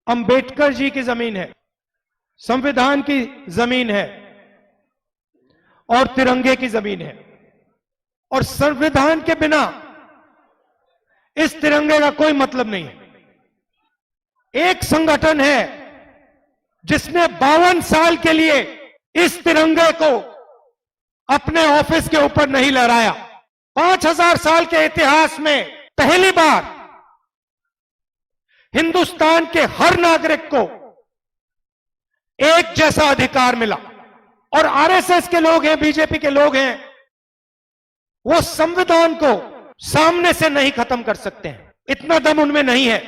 अंबेडकर जी की जमीन है, संविधान की जमीन है और तिरंगे की जमीन है। और संविधान के बिना इस तिरंगे का कोई मतलब नहीं है। एक संगठन है जिसने 52 साल के लिए इस तिरंगे को अपने ऑफिस के ऊपर नहीं लहराया। 5000 साल के इतिहास में पहली बार हिंदुस्तान के हर नागरिक को एक जैसा अधिकार मिला। और आरएसएस के लोग हैं, बीजेपी के लोग हैं, वो संविधान को सामने से नहीं खत्म कर सकते हैं, इतना दम उनमें नहीं है।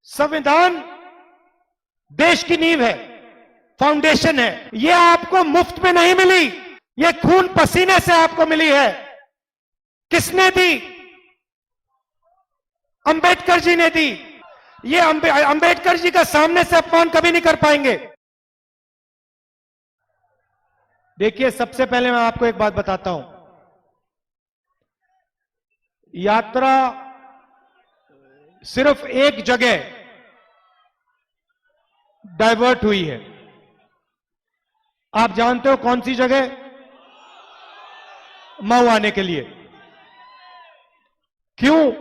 संविधान देश की नींव है, फाउंडेशन है। ये आपको मुफ्त में नहीं मिली, ये खून पसीने से आपको मिली है। किसने दी? अंबेडकर जी ने दी। ये अंबेडकर जी का सामने से अपमान कभी नहीं कर पाएंगे। देखिए, सबसे पहले मैं आपको एक बात बताता हूं। यात्रा सिर्फ एक जगह डाइवर्ट हुई है। आप जानते हो कौन सी जगह? मऊ आने के लिए। क्यों?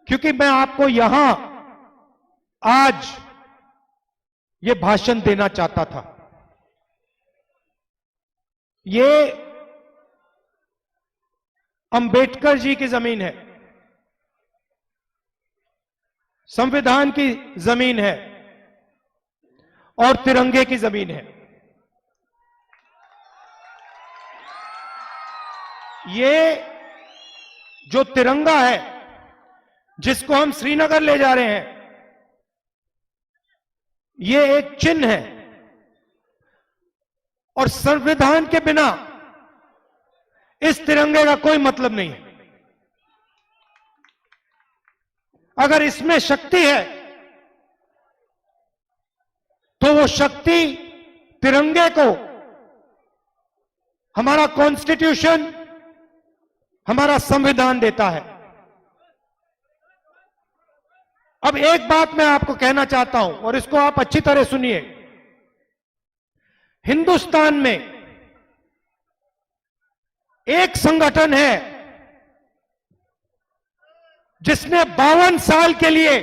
क्योंकि मैं आपको यहां आज ये भाषण देना चाहता था। ये अंबेडकर जी की जमीन है, संविधान की जमीन है और तिरंगे की जमीन है। ये जो तिरंगा है जिसको हम श्रीनगर ले जा रहे हैं, ये एक चिन्ह है। और संविधान के बिना इस तिरंगे का कोई मतलब नहीं है। अगर इसमें शक्ति है तो वो शक्ति तिरंगे को हमारा कॉन्स्टिट्यूशन, हमारा संविधान देता है। अब एक बात मैं आपको कहना चाहता हूं और इसको आप अच्छी तरह सुनिए। हिंदुस्तान में एक संगठन है जिसने 52 साल के लिए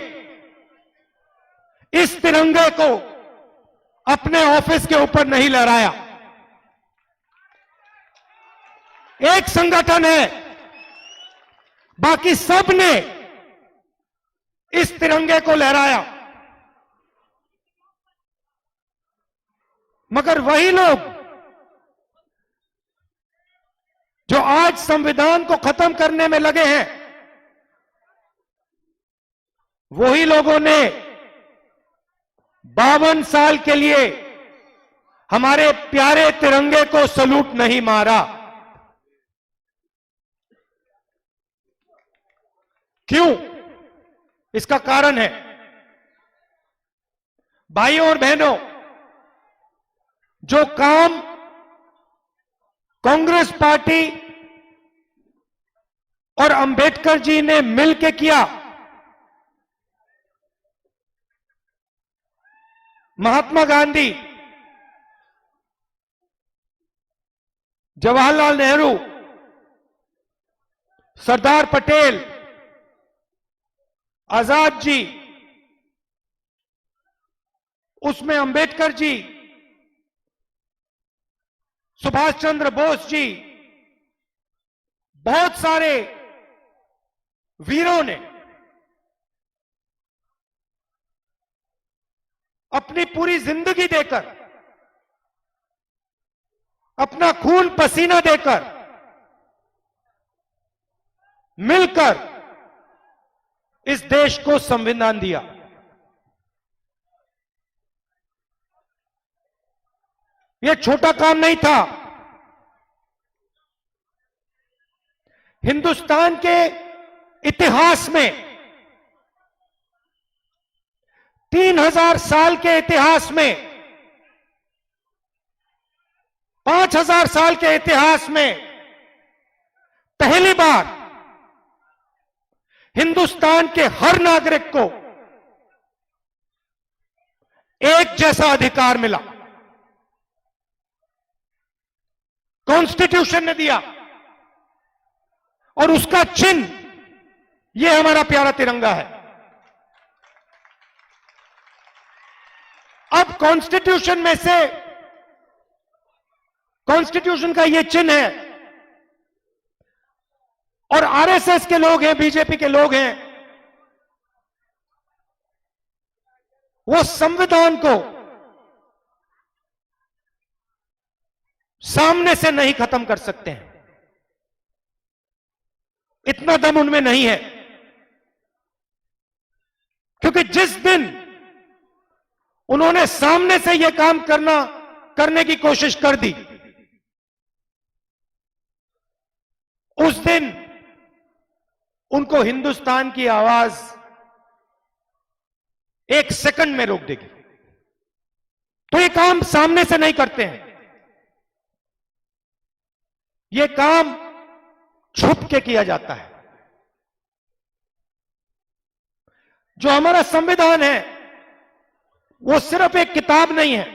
इस तिरंगे को अपने ऑफिस के ऊपर नहीं लहराया। एक संगठन है, बाकी सब ने इस तिरंगे को लहराया। मगर वही लोग जो आज संविधान को खत्म करने में लगे हैं, वही लोगों ने 52 साल के लिए हमारे प्यारे तिरंगे को सलूट नहीं मारा। क्यों? इसका कारण है, भाइयों और बहनों, जो काम कांग्रेस पार्टी और अंबेडकर जी ने मिलकर किया, महात्मा गांधी, जवाहरलाल नेहरू, सरदार पटेल, आजाद जी, उसमें अंबेडकर जी, सुभाष चंद्र बोस जी, बहुत सारे वीरों ने अपनी पूरी जिंदगी देकर, अपना खून पसीना देकर, मिलकर इस देश को संविधान दिया। यह छोटा काम नहीं था। हिंदुस्तान के इतिहास में, 3000 साल के इतिहास में, 5000 साल के इतिहास में पहली बार हिंदुस्तान के हर नागरिक को एक जैसा अधिकार मिला, कॉन्स्टिट्यूशन ने दिया, और उसका चिन्ह यह हमारा प्यारा तिरंगा है। अब कॉन्स्टिट्यूशन में से, कॉन्स्टिट्यूशन का यह चिन्ह है, और आरएसएस के लोग हैं, बीजेपी के लोग हैं, वो संविधान को सामने से नहीं खत्म कर सकते हैं। इतना दम उनमें नहीं है, क्योंकि जिस दिन उन्होंने सामने से यह काम करने की कोशिश कर दी, उस दिन उनको हिंदुस्तान की आवाज एक सेकंड में रोक देगी। तो ये काम सामने से नहीं करते हैं, ये काम छुप के किया जाता है। जो हमारा संविधान है वो सिर्फ एक किताब नहीं है,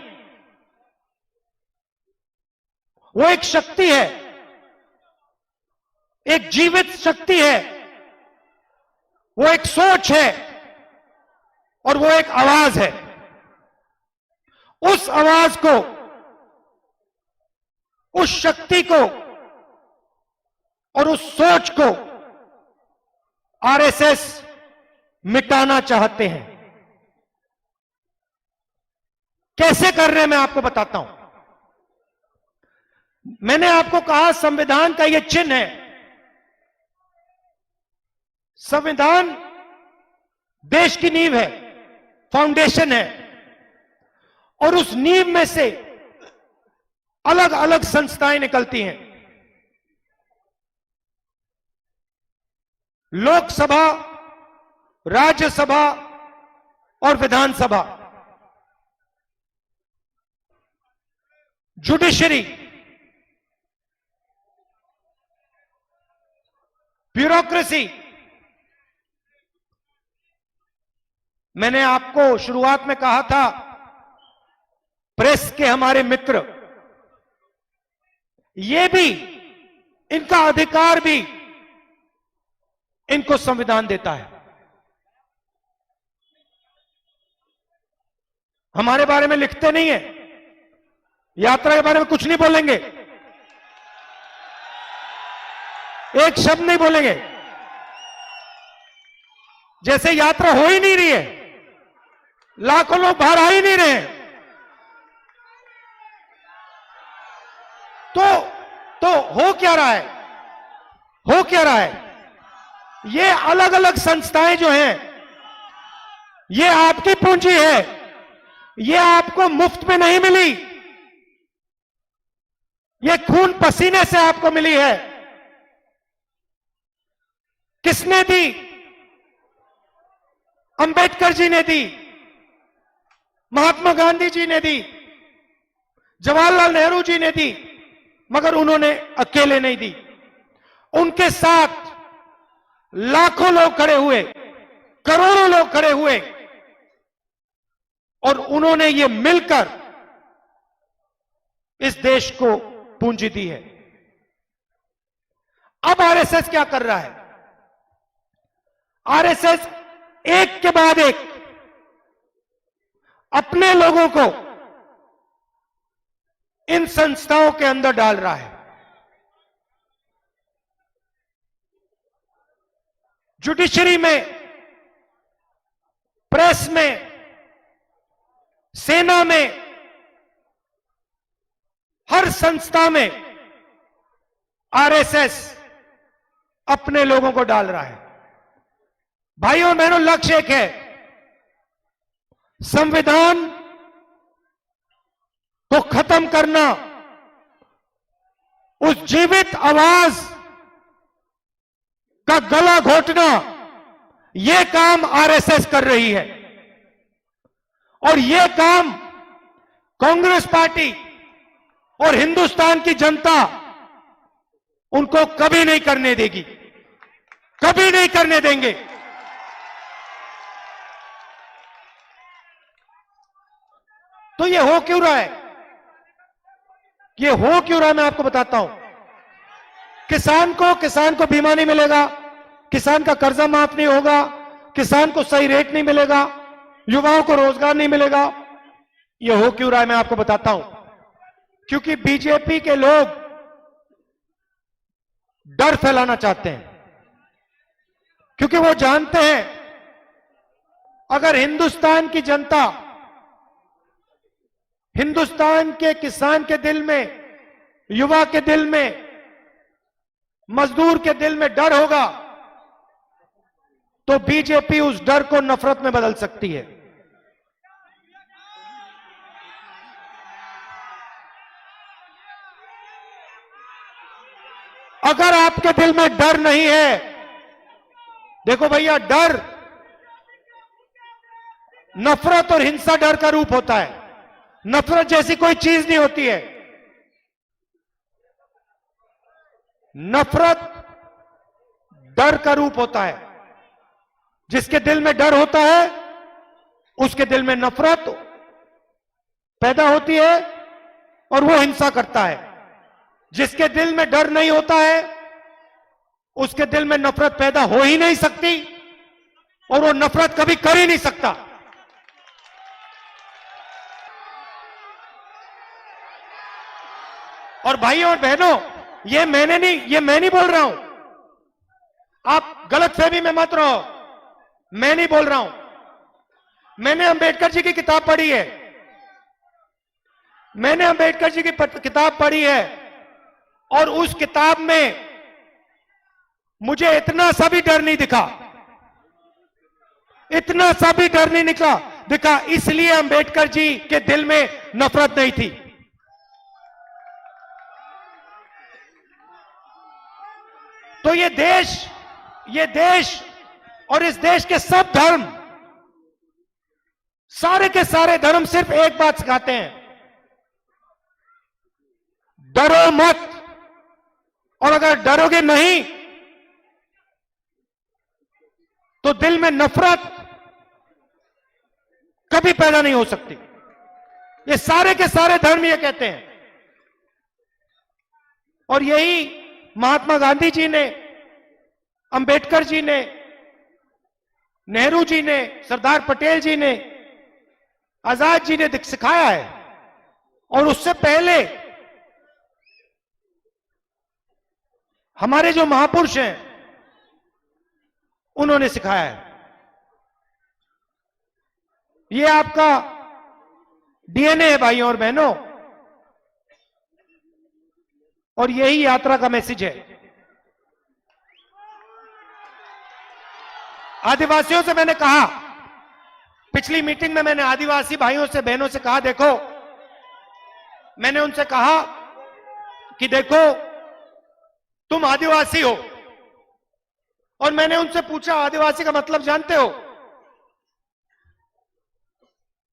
वो एक शक्ति है, एक जीवित शक्ति है, वो एक सोच है, और वो एक आवाज है। उस आवाज को, उस शक्ति को और उस सोच को आरएसएस मिटाना चाहते हैं। कैसे कर रहे हैं मैं आपको बताता हूं। मैंने आपको कहा संविधान का यह चिन्ह है। संविधान देश की नींव है, फाउंडेशन है, और उस नींव में से अलग अलग संस्थाएं निकलती हैं। लोकसभा, राज्यसभा और विधानसभा। Judiciary, bureaucracy. मैंने आपको शुरुआत में कहा था, प्रेस के हमारे मित्र, ये भी, इनका अधिकार भी इनको संविधान देता है। हमारे बारे में लिखते नहीं है, यात्रा के बारे में कुछ नहीं बोलेंगे, एक शब्द नहीं बोलेंगे, जैसे यात्रा हो ही नहीं रही है, लाखों लोग बाहर आ ही नहीं रहे हैं। तो हो क्या रहा है, हो क्या रहा है? ये अलग अलग संस्थाएं जो हैं, ये आपकी पूंजी है, ये आपको मुफ्त में नहीं मिली, ये खून पसीने से आपको मिली है। किसने दी? अंबेडकर जी ने दी, महात्मा गांधी जी ने दी, जवाहरलाल नेहरू जी ने दी, मगर उन्होंने अकेले नहीं दी। उनके साथ लाखों लोग खड़े हुए, करोड़ों लोग खड़े हुए, और उन्होंने ये मिलकर इस देश को पूंजी दी है। अब आरएसएस क्या कर रहा है? आरएसएस एक के बाद एक अपने लोगों को इन संस्थाओं के अंदर डाल रहा है। जुडिशरी में, प्रेस में, सेना में, हर संस्था में आरएसएस अपने लोगों को डाल रहा है। भाइयों और बहनों, लक्ष्य एक है, संविधान को खत्म करना, उस जीवित आवाज का गला घोटना। यह काम आरएसएस कर रही है, और यह काम कांग्रेस पार्टी और हिंदुस्तान की जनता उनको कभी नहीं करने देगी, कभी नहीं करने देंगे। तो ये हो क्यों रहा है? ये हो क्यों रहा है मैं आपको बताता हूं। किसान को बीमा नहीं मिलेगा, किसान का कर्जा माफ नहीं होगा, किसान को सही रेट नहीं मिलेगा, युवाओं को रोजगार नहीं मिलेगा। ये हो क्यों रहा है मैं आपको बताता हूं। क्योंकि बीजेपी के लोग डर फैलाना चाहते हैं, क्योंकि वो जानते हैं अगर हिंदुस्तान की जनता, हिंदुस्तान के किसान के दिल में, युवा के दिल में, मजदूर के दिल में डर होगा तो बीजेपी उस डर को नफरत में बदल सकती है। अगर आपके दिल में डर नहीं है, देखो भैया, डर नफरत और हिंसा डर का रूप होता है। नफरत जैसी कोई चीज नहीं होती है। नफरत डर का रूप होता है। जिसके दिल में डर होता है उसके दिल में नफरत पैदा होती है और वो हिंसा करता है। जिसके दिल में डर नहीं होता है उसके दिल में नफरत पैदा हो ही नहीं सकती और वो नफरत कभी कर ही नहीं सकता। और भाइयों और बहनों, ये मैं नहीं बोल रहा हूं। आप गलतफहमी में मत रहो, मैं नहीं बोल रहा हूं। मैंने अंबेडकर जी की किताब पढ़ी है, मैंने अंबेडकर जी की किताब पढ़ी है और उस किताब में मुझे इतना सा भी डर नहीं दिखा, इतना सा भी डर नहीं दिखा। इसलिए अंबेडकर जी के दिल में नफरत नहीं थी। तो ये देश और इस देश के सब धर्म, सारे के सारे धर्म सिर्फ एक बात सिखाते हैं, डरो मत। और अगर डरोगे नहीं तो दिल में नफरत कभी पैदा नहीं हो सकती। ये सारे के सारे धर्म ये कहते हैं। और यही महात्मा गांधी जी ने, अंबेडकर जी ने, नेहरू जी ने, सरदार पटेल जी ने, आजाद जी ने सिखाया है। और उससे पहले हमारे जो महापुरुष हैं उन्होंने सिखाया है। ये आपका डीएनए है भाइयों और बहनों, और यही यात्रा का मैसेज है। आदिवासियों से मैंने कहा, पिछली मीटिंग में मैंने आदिवासी भाइयों से, बहनों से कहा, देखो, मैंने उनसे कहा कि देखो, तुम आदिवासी हो। और मैंने उनसे पूछा, आदिवासी का मतलब जानते हो?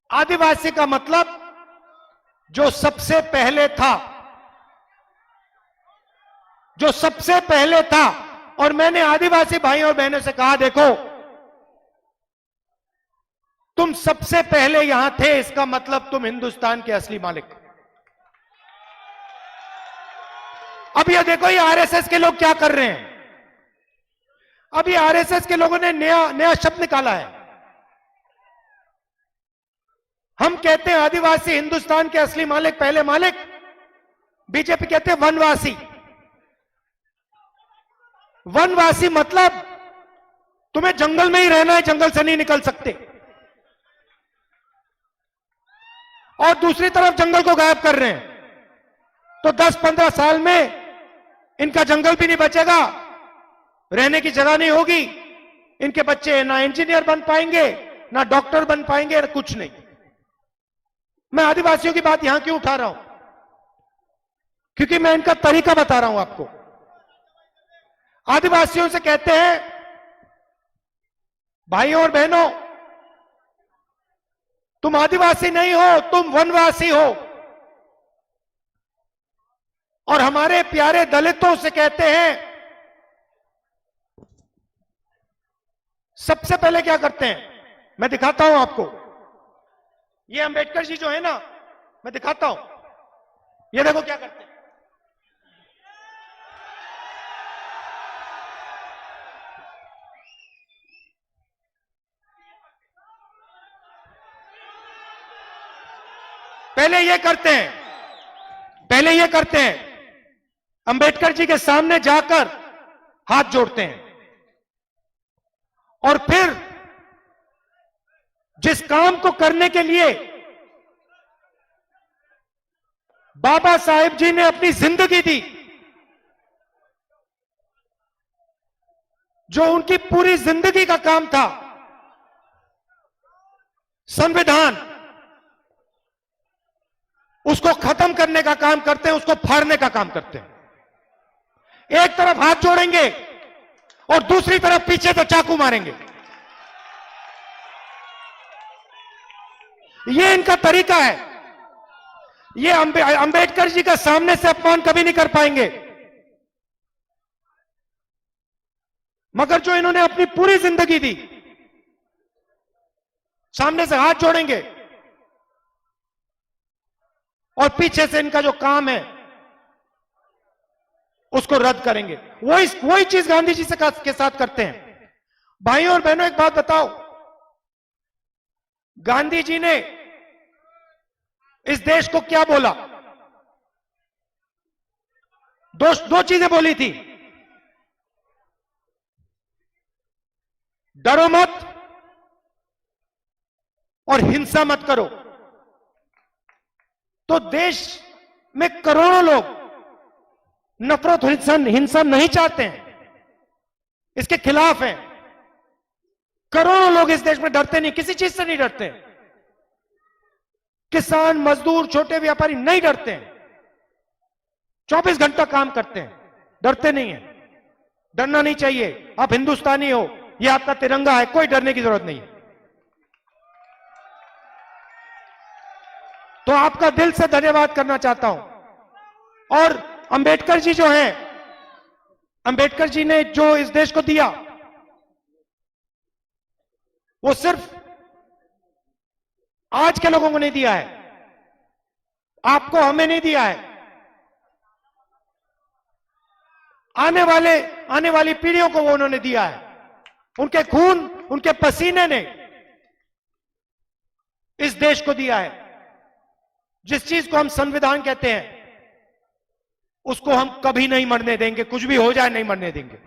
आदिवासी का मतलब जो सबसे पहले था, जो सबसे पहले था। और मैंने आदिवासी भाइयों और बहनों से कहा, देखो, तुम सबसे पहले यहां थे, इसका मतलब तुम हिंदुस्तान के असली मालिक। अब ये देखो, ये आरएसएस के लोग क्या कर रहे हैं। अब ये आरएसएस के लोगों ने नया शब्द निकाला है। हम कहते हैं आदिवासी हिंदुस्तान के असली मालिक, पहले मालिक। बीजेपी कहते हैं वनवासी। वनवासी मतलब तुम्हें जंगल में ही रहना है, जंगल से नहीं निकल सकते। और दूसरी तरफ जंगल को गायब कर रहे हैं। तो 10-15 साल में इनका जंगल भी नहीं बचेगा, रहने की जगह नहीं होगी, इनके बच्चे ना इंजीनियर बन पाएंगे, ना डॉक्टर बन पाएंगे, कुछ नहीं। मैं आदिवासियों की बात यहां क्यों उठा रहा हूं? क्योंकि मैं इनका तरीका बता रहा हूं आपको। आदिवासियों से कहते हैं, भाइयों और बहनों, तुम आदिवासी नहीं हो, तुम वनवासी हो। और हमारे प्यारे दलितों से कहते हैं, सबसे पहले क्या करते हैं, मैं दिखाता हूं आपको। ये अंबेडकर जी जो है ना, मैं दिखाता हूं, ये देखो क्या करते हैं। पहले ये करते हैं, अंबेडकर जी के सामने जाकर हाथ जोड़ते हैं, और फिर जिस काम को करने के लिए बाबा साहेब जी ने अपनी जिंदगी दी, जो उनकी पूरी जिंदगी का काम था, संविधान, उसको खत्म करने का काम करते हैं, उसको फाड़ने का काम करते हैं। एक तरफ हाथ जोड़ेंगे और दूसरी तरफ पीछे से चाकू मारेंगे। ये इनका तरीका है। ये अंबेडकर जी का सामने से अपमान कभी नहीं कर पाएंगे, मगर जो इन्होंने अपनी पूरी जिंदगी दी, सामने से हाथ जोड़ेंगे और पीछे से इनका जो काम है उसको रद्द करेंगे। वही चीज गांधी जी के साथ करते हैं। भाइयों और बहनों, एक बात बताओ, गांधी जी ने इस देश को क्या बोला? दो चीजें बोली थी, डरो मत और हिंसा मत करो। तो देश में करोड़ों लोग नफरत और हिंसा नहीं चाहते हैं, इसके खिलाफ हैं। करोड़ों लोग इस देश में डरते नहीं, किसी चीज से नहीं डरते। किसान, मजदूर, छोटे व्यापारी नहीं डरते हैं, 24 घंटा काम करते हैं, डरते नहीं है। डरना नहीं चाहिए। आप हिंदुस्तानी हो, ये आपका तिरंगा है, कोई डरने की जरूरत नहीं है। तो आपका दिल से धन्यवाद करना चाहता हूं। और अंबेडकर जी जो हैं, अंबेडकर जी ने जो इस देश को दिया, वो सिर्फ आज के लोगों को नहीं दिया है, आपको, हमें नहीं दिया है। आने वाली पीढ़ियों को वो उन्होंने दिया है। उनके खून, उनके पसीने ने इस देश को दिया है। जिस चीज को हम संविधान कहते हैं, उसको हम कभी नहीं मरने देंगे, कुछ भी हो जाए नहीं मरने देंगे।